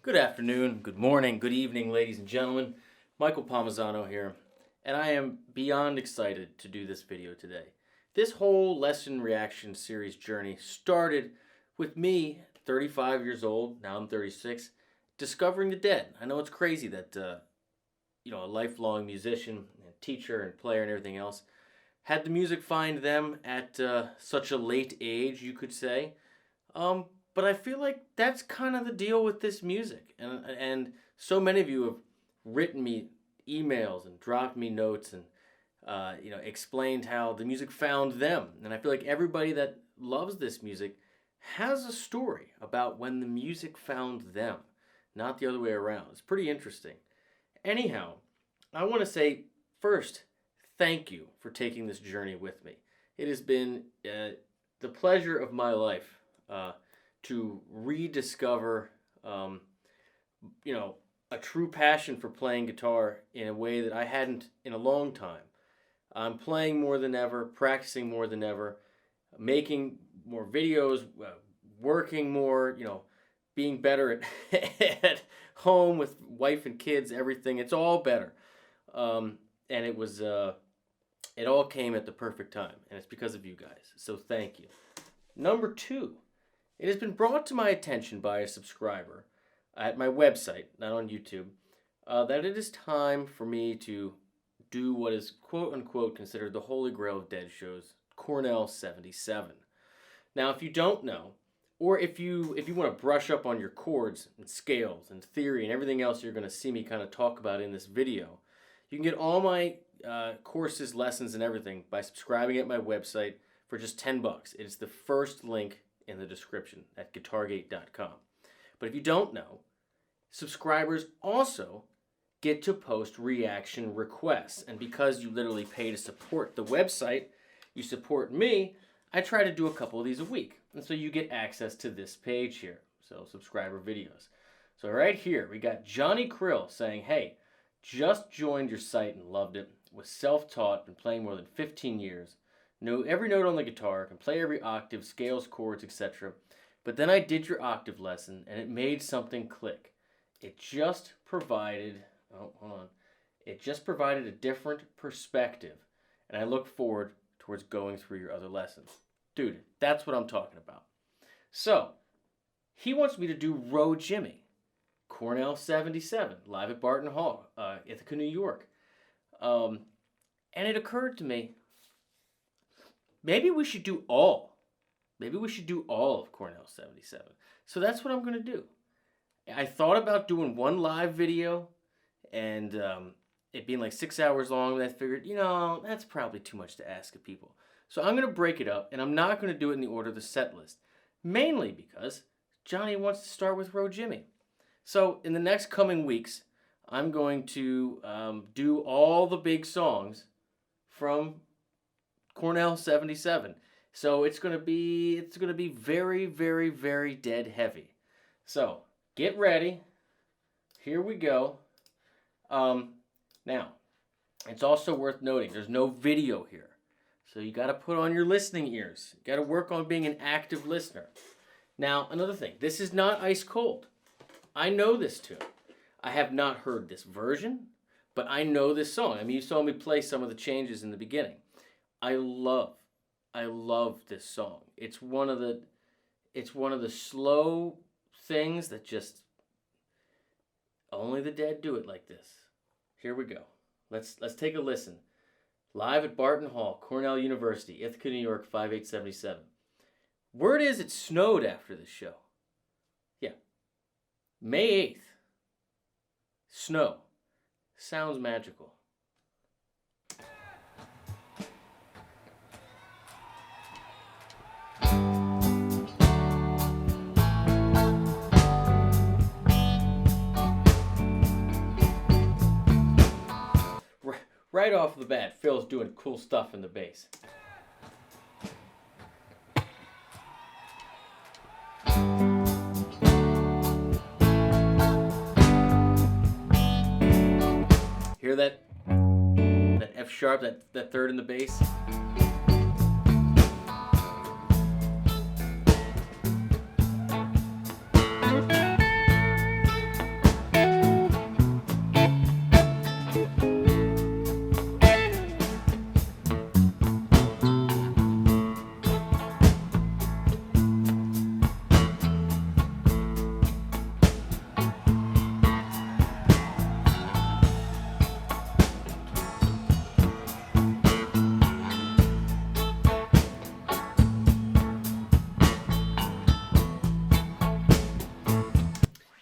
Good afternoon, good morning, good evening, ladies and gentlemen. Michael Palmisano here, and I am beyond excited to do this video today. This whole lesson reaction series journey started with me, 35 years old, now I'm 36, discovering the Dead. I know it's crazy that, a lifelong musician and teacher and player and everything else had the music find them at such a late age, you could say. But I feel like that's kind of the deal with this music. And so many of you have written me emails and dropped me notes and, explained how the music found them. And I feel like everybody that loves this music has a story about when the music found them, not the other way around. It's pretty interesting. Anyhow, I want to say first, thank you for taking this journey with me. It has been the pleasure of my life to rediscover, a true passion for playing guitar in a way that I hadn't in a long time. I'm playing more than ever, practicing more than ever, making more videos, working more, being better at home with wife and kids, everything. It's all better. And it was, it all came at the perfect time, and it's because of you guys. So thank you. Number two. It has been brought to my attention by a subscriber at my website, not on YouTube, that it is time for me to do what is quote-unquote considered the holy grail of Dead shows, Cornell 77. Now, if you don't know, or if you want to brush up on your chords and scales and theory and everything else you're going to see me kind of talk about in this video, you can get all my courses, lessons, and everything by subscribing at my website for just $10. It is the first link in the description at guitargate.com. But if you don't know, subscribers also get to post reaction requests. And because you literally pay to support the website, you support me, I try to do a couple of these a week. And so you get access to this page here. So subscriber videos. So right here, we got Johnny Krill saying, hey, just joined your site and loved it. Was self-taught, been playing more than 15 years. Know every note on the guitar, can play every octave, scales, chords, etc. But then I did your octave lesson, and it made something click. It just provided, It just provided a different perspective, and I look forward towards going through your other lessons. Dude, that's what I'm talking about. So, he wants me to do Row Jimmy, Cornell 77, live at Barton Hall, Ithaca, New York. And it occurred to me, maybe we should do all. Maybe we should do all of Cornell 77. So that's what I'm going to do. I thought about doing one live video and it being like 6 hours long, and I figured, that's probably too much to ask of people. So I'm going to break it up, and I'm not going to do it in the order of the set list. Mainly because Johnny wants to start with Row Jimmy. So in the next coming weeks, I'm going to do all the big songs from Cornell 77. So it's gonna be very, very, very Dead heavy. So get ready. Here we go. Now, it's also worth noting there's no video here. So you gotta put on your listening ears. You gotta work on being an active listener. Now, another thing, this is not ice cold. I know this tune. I have not heard this version, but I know this song. I mean, you saw me play some of the changes in the beginning. I love this song. It's one of the slow things that just only the Dead do it like this. Here we go. Let's take a listen. Live at Barton Hall, Cornell University, Ithaca, New York, 5877. Word is it snowed after this show. Yeah. May 8th. Snow. Sounds magical. Right off the bat, Phil's doing cool stuff in the bass. Hear that F sharp, that third in the bass?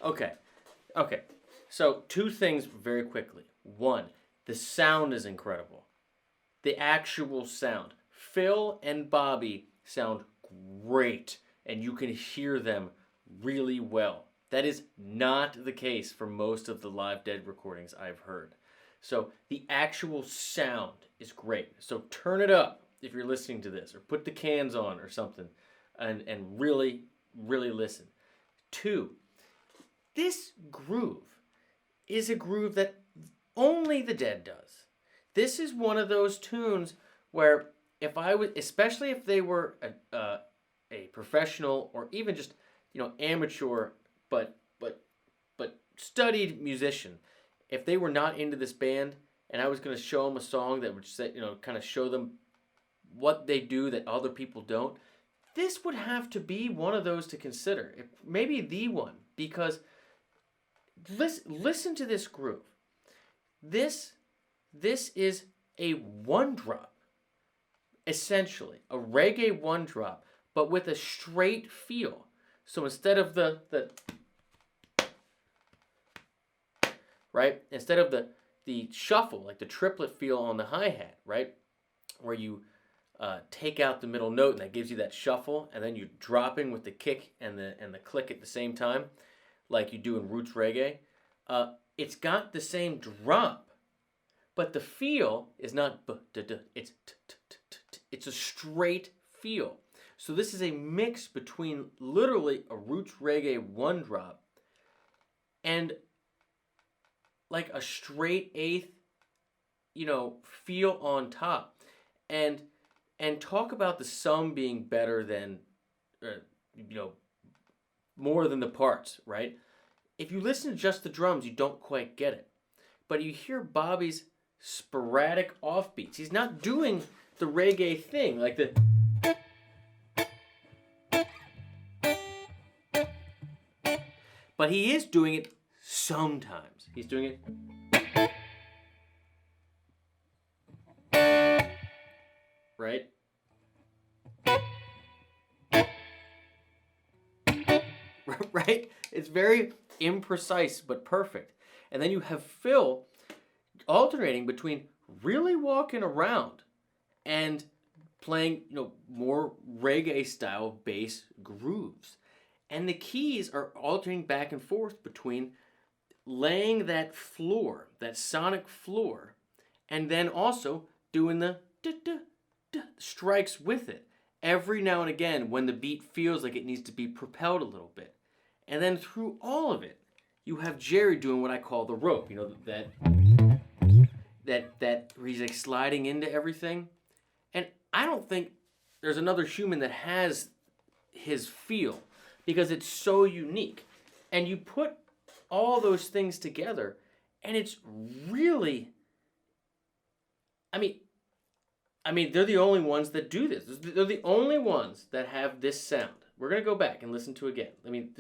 Okay. Okay. So, two things very quickly. One, the sound is incredible. The actual sound. Phil and Bobby sound great, and you can hear them really well. That is not the case for most of the Live Dead recordings I've heard. So the actual sound is great. So turn it up if you're listening to this, or put the cans on or something, and really, really listen. Two, this groove is a groove that only the Dead does. This is one of those tunes where if I would, especially if they were a professional or even just amateur, but studied musician, if they were not into this band and I was going to show them a song that would say, kind of show them what they do that other people don't, this would have to be one of those to consider. Maybe the one, because listen to this groove. This is a one drop, essentially a reggae one drop, but with a straight feel. So instead of the right, instead of the shuffle, like the triplet feel on the hi-hat, right, where you take out the middle note and that gives you that shuffle, and then you're dropping with the kick and the click at the same time, like you do in roots reggae. It's got the same drop, but the feel is not it's a straight feel. So this is a mix between literally a roots reggae one drop and like a straight eighth, feel on top. And talk about the sum being better than, more than the parts, right? If you listen to just the drums, you don't quite get it. But you hear Bobby's sporadic offbeats. He's not doing the reggae thing, like the... But he is doing it sometimes. He's doing it... Right? Right? It's very imprecise but perfect. And then you have Phil alternating between really walking around and playing, more reggae style bass grooves. And the keys are alternating back and forth between laying that floor, that sonic floor, and then also doing the strikes with it every now and again when the beat feels like it needs to be propelled a little bit. And then through all of it, you have Jerry doing what I call the rope, that where he's like sliding into everything. And I don't think there's another human that has his feel, because it's so unique. And you put all those things together, and it's really, I mean, they're the only ones that do this. They're the only ones that have this sound. We're going to go back and listen to it again. I mean,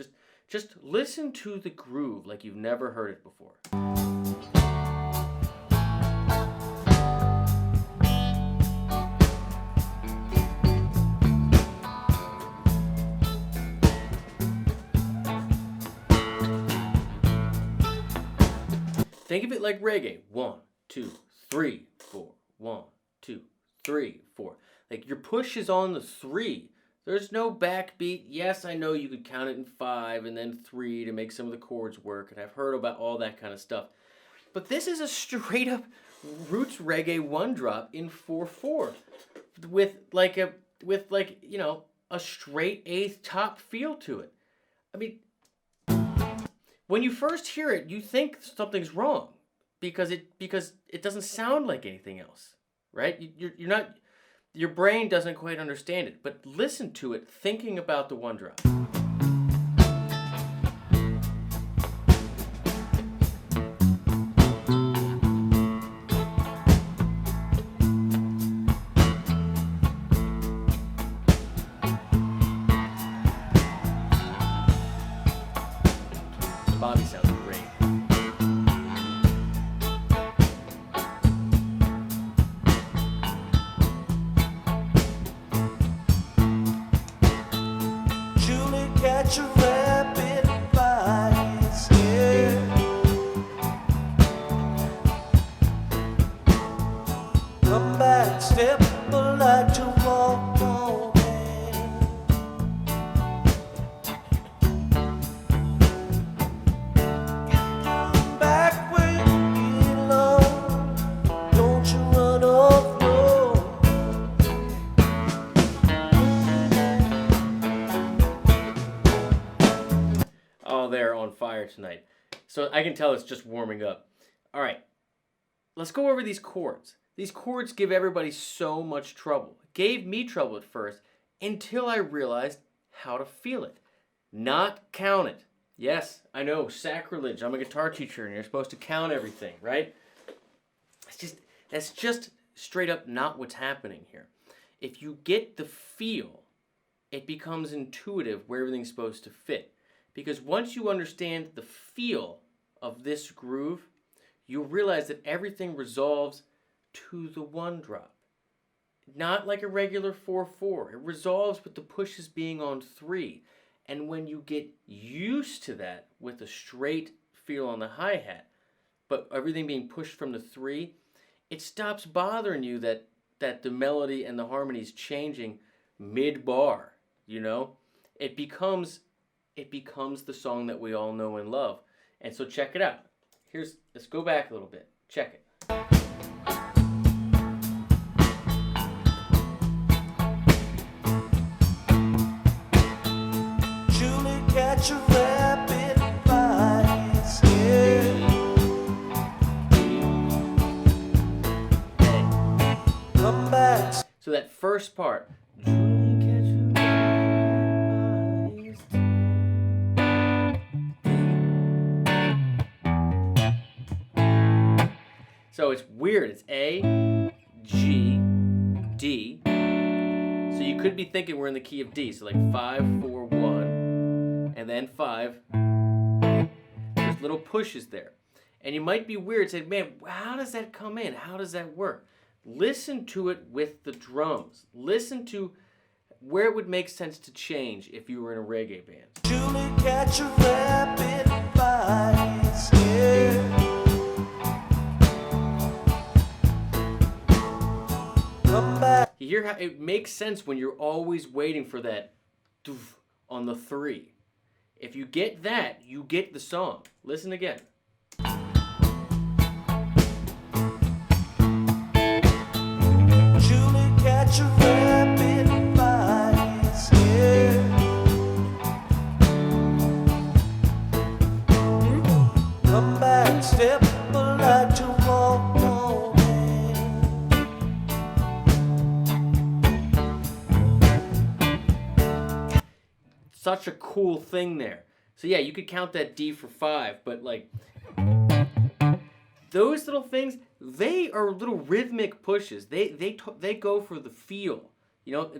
just listen to the groove like you've never heard it before. Think of it like reggae. 1, 2, 3, 4. 1, 2, 3, 4. Like your push is on the 3. There's no backbeat. Yes, I know you could count it in 5 and then 3 to make some of the chords work, and I've heard about all that kind of stuff. But this is a straight up roots reggae one drop in 4/4 with a straight eighth top feel to it. I mean, when you first hear it, you think something's wrong because it doesn't sound like anything else, right? You're not, your brain doesn't quite understand it, but listen to it thinking about the one drop. Bobby sounds great. Julie got your rapid advice. fire tonight. So I can tell it's just warming up. All right, let's go over these chords. These chords give everybody so much trouble. It gave me trouble at first until I realized how to feel it. Not count it. Yes, I know, sacrilege. I'm a guitar teacher and you're supposed to count everything, right? That's just straight up not what's happening here. If you get the feel, it becomes intuitive where everything's supposed to fit. Because once you understand the feel of this groove, you'll realize that everything resolves to the one drop. Not like a regular 4/4. It resolves with the pushes being on 3. And when you get used to that with a straight feel on the hi-hat, but everything being pushed from the 3, it stops bothering you that the melody and the harmony is changing mid-bar, you know? It becomes the song that we all know and love. And so check it out. Let's go back a little bit. Check it. Julie, catch a rabbit by its ear. Come back. So that first part. Julie, catch a rabbit by its tail. So it's weird. It's A, G, D. So you could be thinking we're in the key of D. So like 5, 4, 1, and then 5. There's little pushes there. And you might be weird saying, man, how does that come in? How does that work? Listen to it with the drums. Listen to where it would make sense to change if you were in a reggae band. Julie, catch a rabbit by its ear. Come back. You hear how it makes sense when you're always waiting for that doof on the 3. If you get that, you get the song. Listen again. Julie, catch a rabbit by its ear. Come back, step alive to walk away. Such a cool thing there. So yeah, you could count that D for 5, but like those little things, they are little rhythmic pushes. They go for the feel. You know,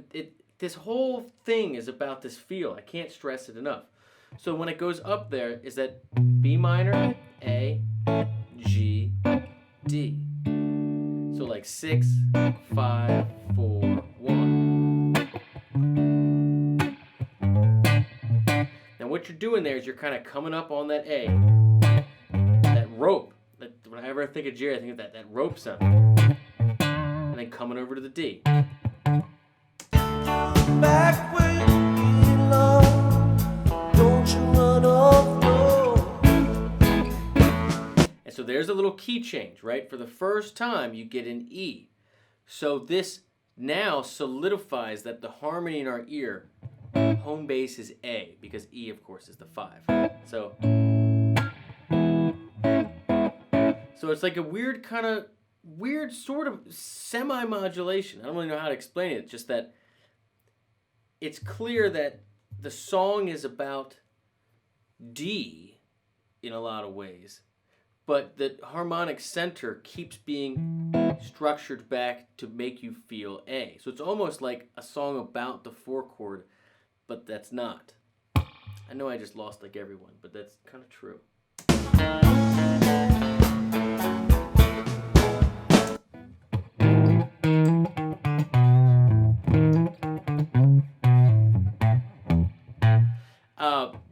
this whole thing is about this feel. I can't stress it enough. So when it goes up there, is that B minor, A, G, D. So like 6, 5, 4, 1. Now what you're doing there is you're kind of coming up on that A, that rope. Whenever I think of Jerry, I think of that rope sound. And then coming over to the D. Back where you belong. Don't you run off, no. And so there's a little key change, right? For the first time, you get an E. So this now solidifies that the harmony in our ear, home base is A, because E, of course, is the 5. So it's like a weird sort of semi-modulation. I don't really know how to explain it. It's just that it's clear that the song is about D in a lot of ways, but the harmonic center keeps being structured back to make you feel A. So it's almost like a song about the 4 chord, but that's not. I know I just lost like everyone, but that's kind of true.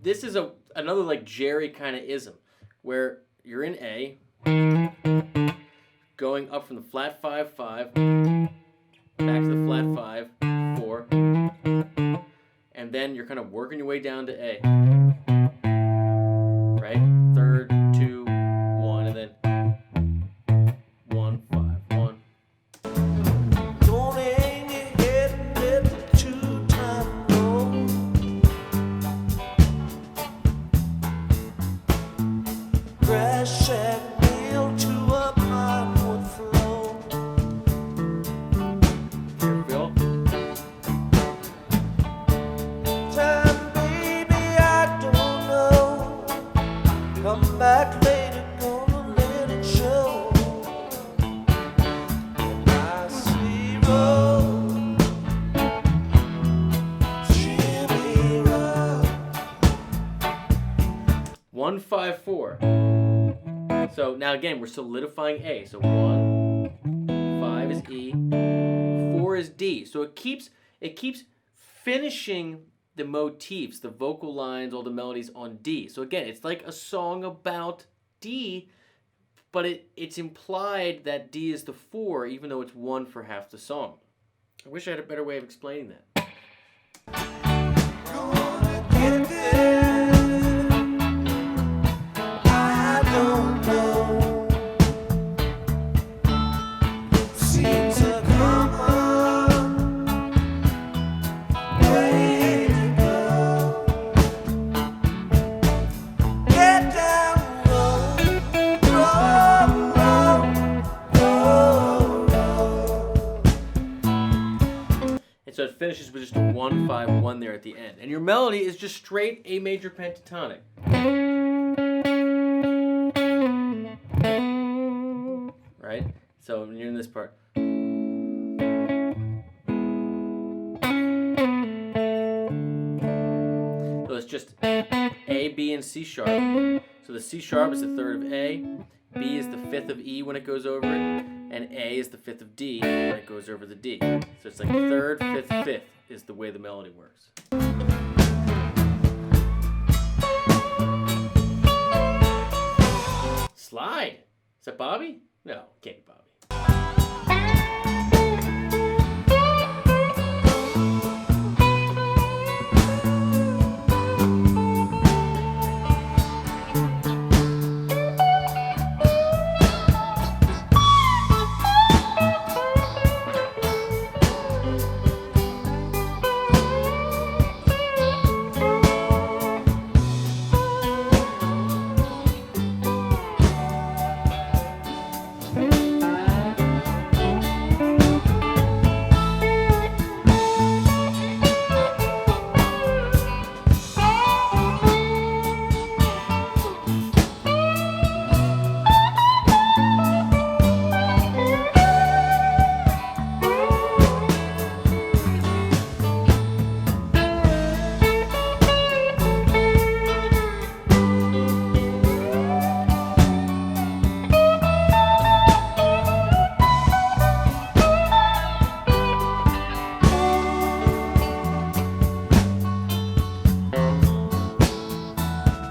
This is another like Jerry kind of ism, where you're in A, going up from the flat 5, 5, back to the flat 5, 4, and then you're kind of working your way down to A, right? 3rd, 2, 1, and then 1, 5, 1. Don't hang your head and let the 2-time roll. a shack built to a pine flow. Here, Phil. Time, baby, I don't know. Come back later, gonna let it show. And I see road, Jimmy Road. 154. So now again, we're solidifying A. So 1, 5 is E, 4 is D. So it keeps finishing the motifs, the vocal lines, all the melodies on D. So again, it's like a song about D, but it's implied that D is the 4, even though it's 1 for half the song. I wish I had a better way of explaining that. Gonna get there. I don't know. Seems a common way to go. Get down low, roll, roll. And so it finishes with just a 1-5-1 there at the end. And your melody is just straight A major pentatonic. Right? So when you're in this part. So it's just A, B, and C sharp. So the C sharp is the third of A, B is the fifth of E when it goes over it, and A is the fifth of D when it goes over the D. So it's like third, fifth, fifth is the way the melody works. Slide. Is that Bobby? No, can't be Bobby.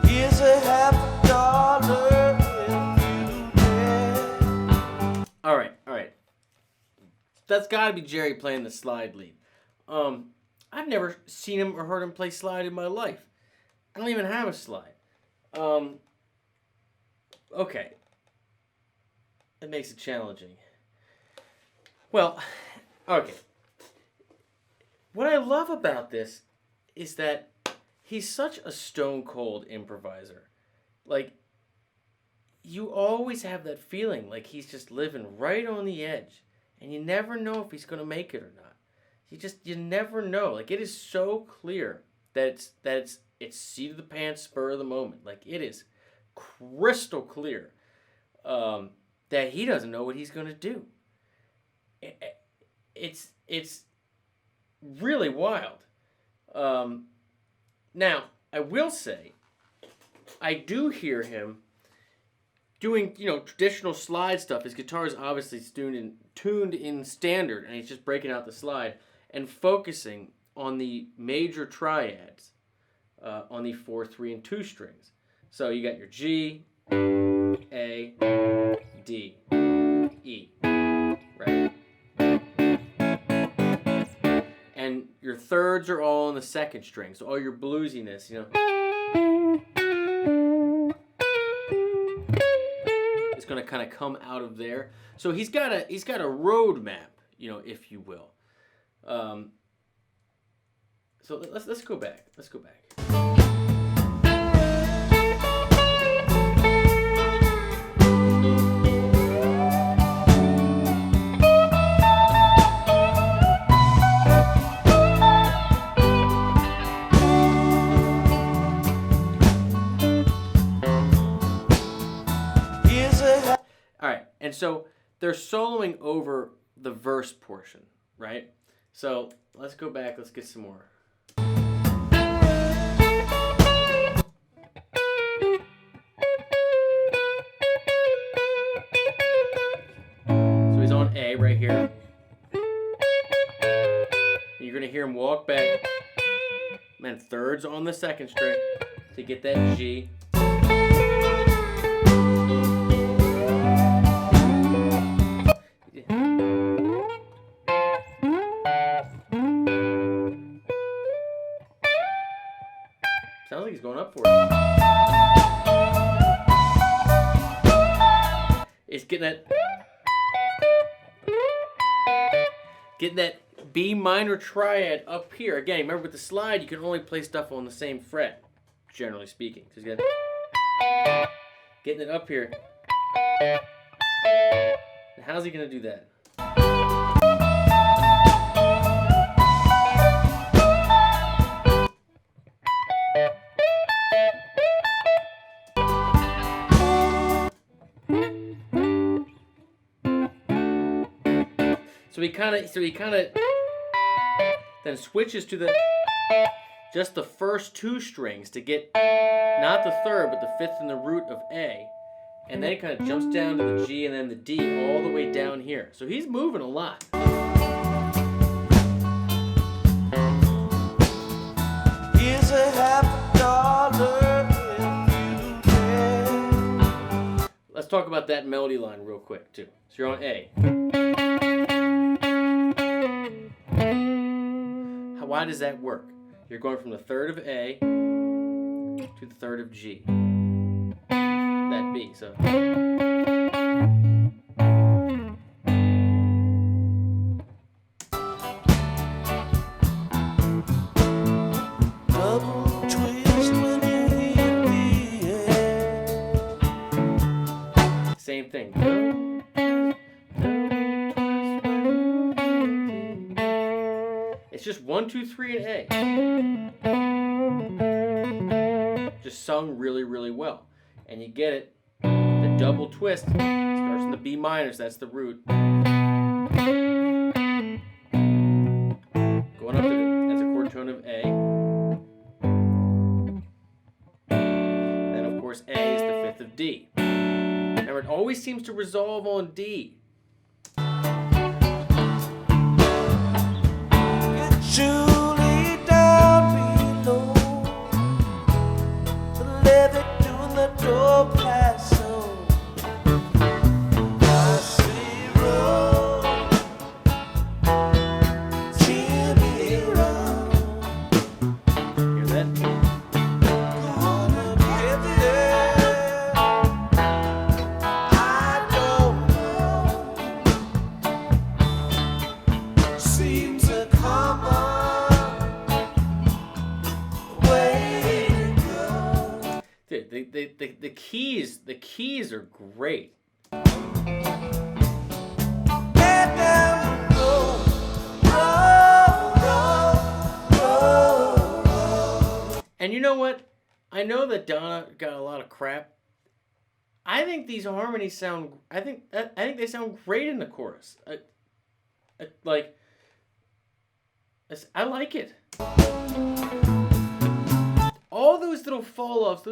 Here's a $50 if you dare. All right. That's got to be Jerry playing the slide lead. I've never seen him or heard him play slide in my life. I don't even have a slide. Okay. It makes it challenging. Well, okay. What I love about this is that he's such a stone cold improviser. Like, you always have that feeling like he's just living right on the edge, and you never know if he's going to make it or not. You never know. Like, it is so clear that it's seat of the pants, spur of the moment. Like, it is crystal clear that he doesn't know what he's going to do. It's really wild. Now, I will say, I do hear him doing, traditional slide stuff. His guitar is obviously tuned in standard, and he's just breaking out the slide and focusing on the major triads on the 4, 3, and 2 strings. So you got your G, A, D, E, right? And your thirds are all on the second string. So all your bluesiness, is going to kind of come out of there. So he's got a road map, if you will. So let's go back. Let's go back. And so they're soloing over the verse portion, right? So let's go back. Let's get some more. So he's on A right here. You're going to hear him walk back. Man, thirds on the second string to get that G. Sounds like he's going up for it. It's getting that B minor triad up here. Again, remember with the slide, you can only play stuff on the same fret, generally speaking. So he's getting it up here. And how's he going to do that? So he kind of then switches to just the first two strings to get not the third but the fifth and the root of A, and then he kind of jumps down to the G and then the D all the way down here. So he's moving a lot. Here's $50 if you dare. Let's talk about that melody line real quick too. So you're on A. Why does that work? You're going from the third of A to the third of G. That B. So Double twist when you hit the air. same thing. It's just 1, 2, 3 and A. Just sung really, really well. And you get it. The double twist starts in the B minor, so that's the root. Going up to that's a chord tone of A. Then of course A is the fifth of D. Remember, it always seems to resolve on D. Julie down below, the leather doing the door paso. I see road, Jimmy road. Hear that? Gonna get there, I don't know. Seem to come on. The keys are great. And you know what? I know that Donna got a lot of crap. I think these harmonies sound. I think they sound great in the chorus. I like it. All those little fall offs.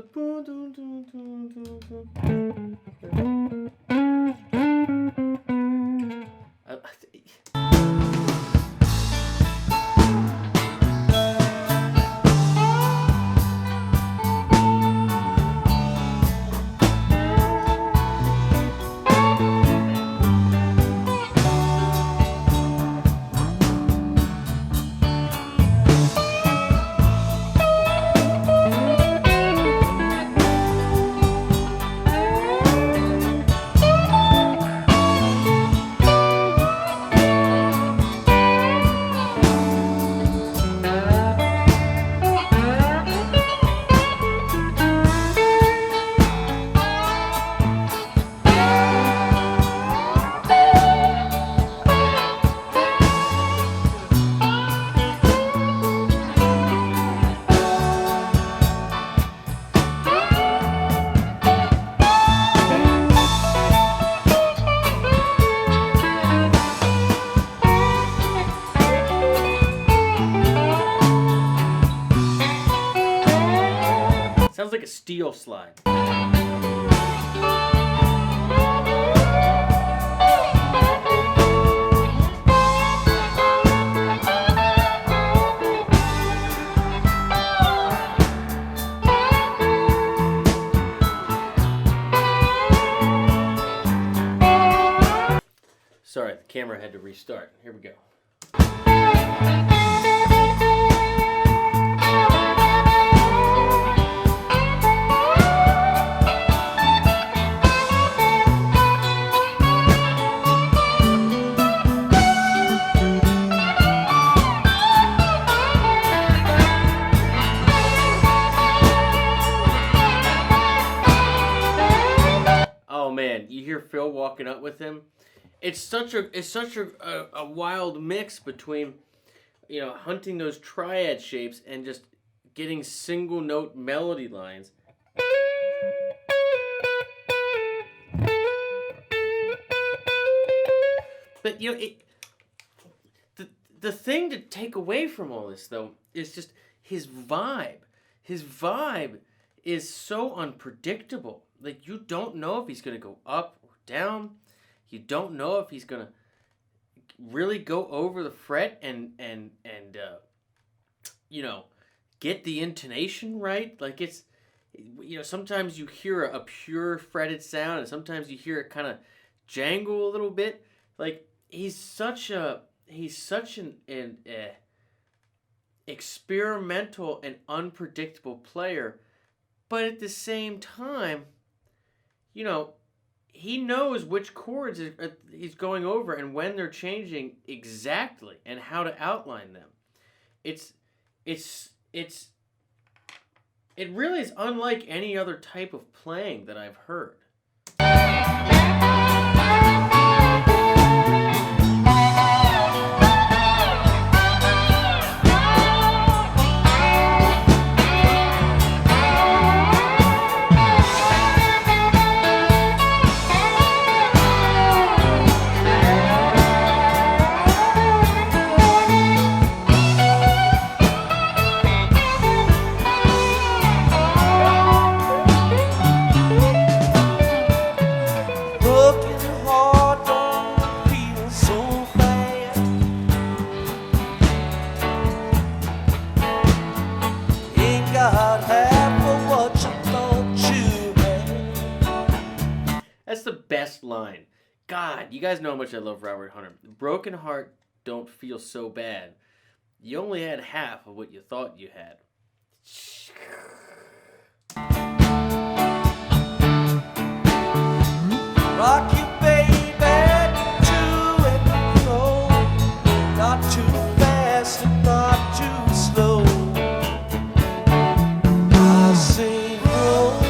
like a steel slide. Sorry, the camera had to restart. Here we go. Oh man, you hear Phil walking up with him? It's such a wild mix between, you know, hunting those triad shapes and just getting single note melody lines. But you know, the thing to take away from all this though is just his vibe. His vibe is so unpredictable. Like, you don't know if he's gonna go up or down. You don't know if he's gonna really go over the fret and you know, get the intonation right. Like, it's, you know, sometimes you hear a pure fretted sound, and sometimes you hear it kind of jangle a little bit. Like, he's such an experimental and unpredictable player, but at the same time, you know, he knows which chords he's going over and when they're changing exactly and how to outline them. It really is unlike any other type of playing that I've heard. That's the best line. God, you guys know how much I love Robert Hunter. Broken heart don't feel so bad. You only had half of what you thought you had. Rock you, baby, to and fro, not too fast and not too slow. I say no,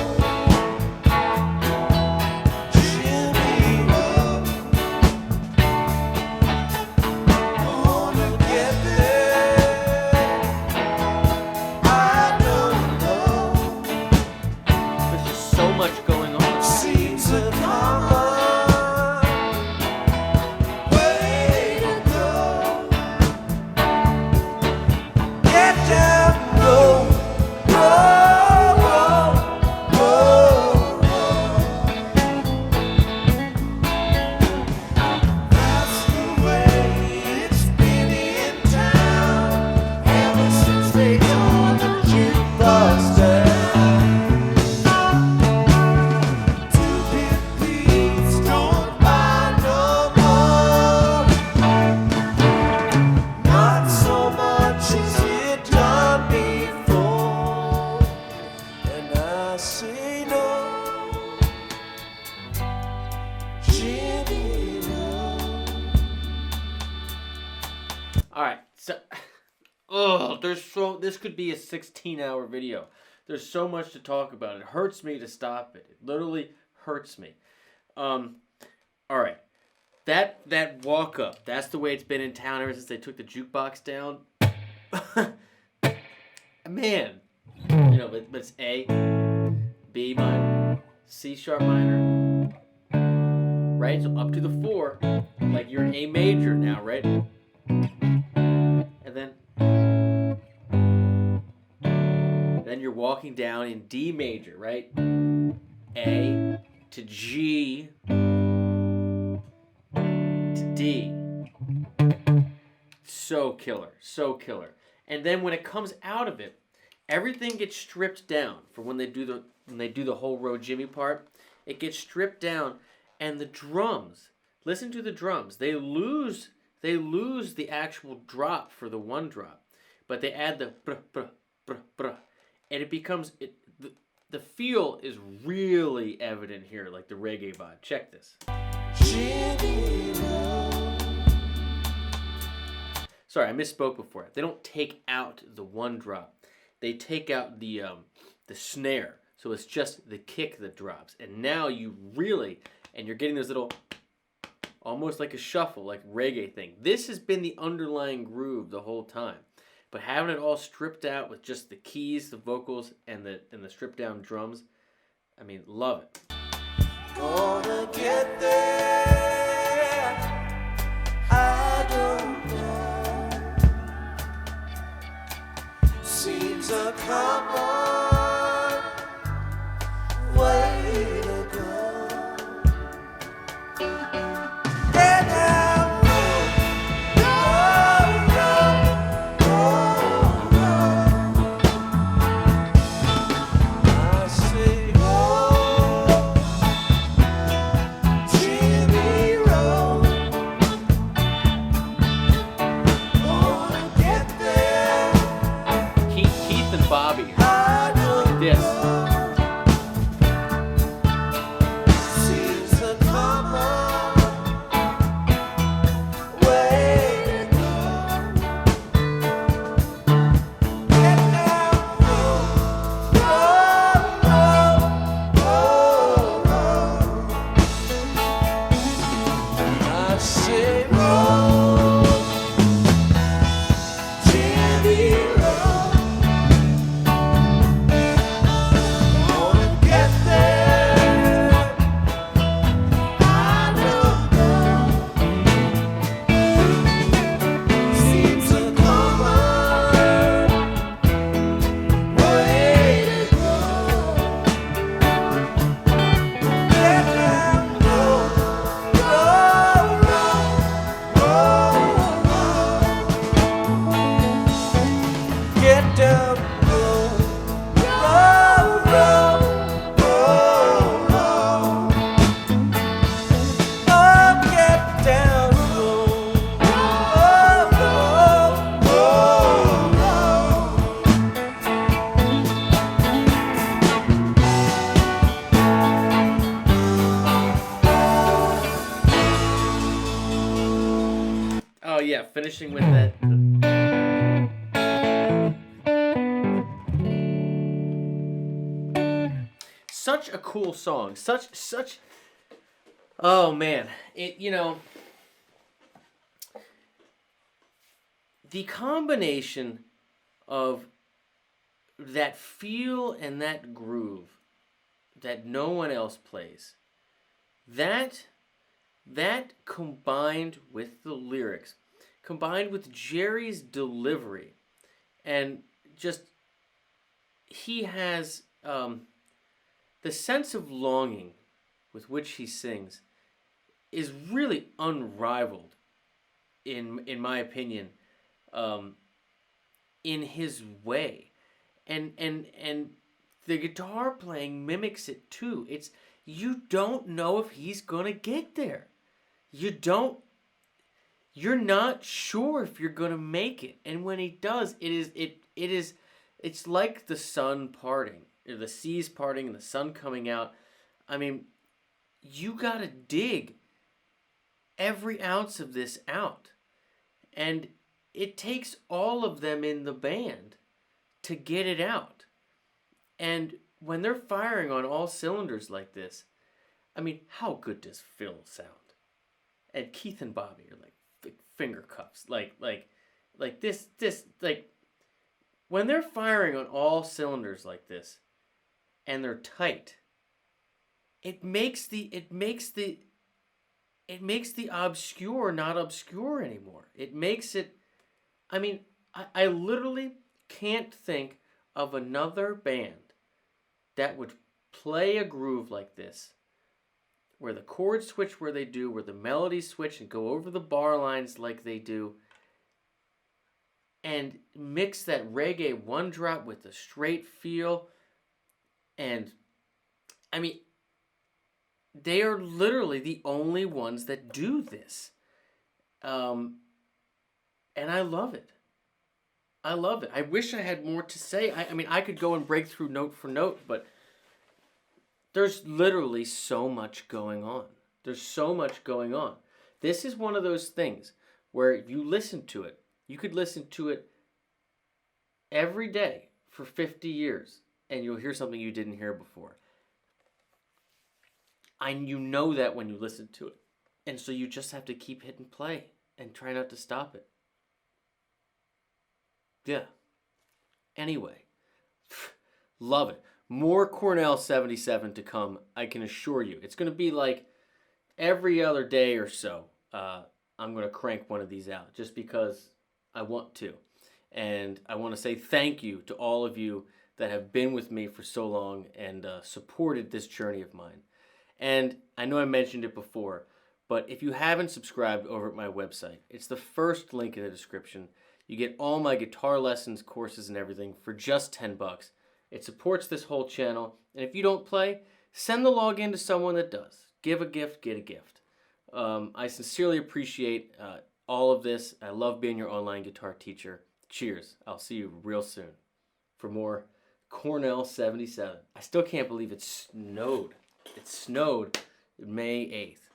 Jimmy, wanna get there. I don't know. There's just so much going on. Seems a common way to go. Get down, go, go, go, go. That's the way it's been in town ever since they tore the jukebox down. Please don't buy no more. Not so much as it done before. And I say no, Jimmy, no. All right, so this could be a 16-hour video. There's so much to talk about. It hurts me to stop it. It literally hurts me. All right, that walk up. That's the way it's been in town ever since they took the jukebox down. Man, you know, but it's A, B minor, C sharp minor, right? So up to the 4, like you're in A major now, right? And then then you're walking down in D major, right? A to G to D. So killer, so killer. And then when it comes out of it, everything gets stripped down for when they do the whole row Jimmy part. It gets stripped down, and the drums. Listen to the drums. They lose the actual drop for the one drop, but they add the bruh, bruh, bruh, bruh, and it becomes the feel is really evident here, like the reggae vibe. Check this. Sorry, I misspoke before. They don't take out the one drop. They take out the snare. So it's just the kick that drops. And now you're getting those little, almost like a shuffle, like reggae thing. This has been the underlying groove the whole time. But having it all stripped out with just the keys, the vocals, and the stripped down drums, I mean, love it. Gonna get there, I don't know. Seems a common way to go. Get down, I say, oh, Jimmy Rowe, gonna get there. Keith and Bobby. I don't This. seems a common way to go. Get down, roll, roll, roll, roll. I say roll, Jimmy roll. Gonna get there, I don't know. Seems a common way to go. Get down, roll, roll, roll, roll. Get down, roll. Roll, roll, roll, roll. Oh, get down, roll. Roll, roll, roll, roll. Oh yeah, finishing with that. Such a cool song. Such. Oh man, the combination of that feel and that groove that no one else plays. That combined with the lyrics, combined with Jerry's delivery, and just he has the sense of longing with which he sings is really unrivaled, in my opinion, in his way, and the guitar playing mimics it too. You don't know if he's gonna get there. You're not sure if you're gonna make it, and when he does, it's like the sun parting, or the seas parting, and the sun coming out. I mean, you gotta dig every ounce of this out, and it takes all of them in the band to get it out. And when they're firing on all cylinders like this, I mean, how good does Phil sound? And Keith and Bobby are like finger cuffs, like this, when they're firing on all cylinders like this, and they're tight, it makes the obscure not obscure anymore. It makes it. I mean, I literally can't think of another band that would play a groove like this, where the chords switch where they do, where the melodies switch and go over the bar lines like they do, and mix that reggae one drop with the straight feel. And I mean, they are literally the only ones that do this. And I love it. I love it. I wish I had more to say. I mean, I could go and break through note for note, but there's literally so much going on. There's so much going on. This is one of those things where you listen to it. You could listen to it every day for 50 years, and you'll hear something you didn't hear before. And you know that when you listen to it. And so you just have to keep hitting play and try not to stop it. Yeah. Anyway, love it. More Cornell 77 to come, I can assure you. It's going to be like every other day or so. I'm going to crank one of these out just because I want to. And I want to say thank you to all of you that have been with me for so long and supported this journey of mine. And I know I mentioned it before, but if you haven't subscribed over at my website, it's the first link in the description. You get all my guitar lessons, courses, and everything for just $10. It supports this whole channel. And if you don't play, send the login to someone that does. Give a gift, get a gift. I sincerely appreciate all of this. I love being your online guitar teacher. Cheers. I'll see you real soon for more Cornell 77. I still can't believe it snowed. It snowed May 8th.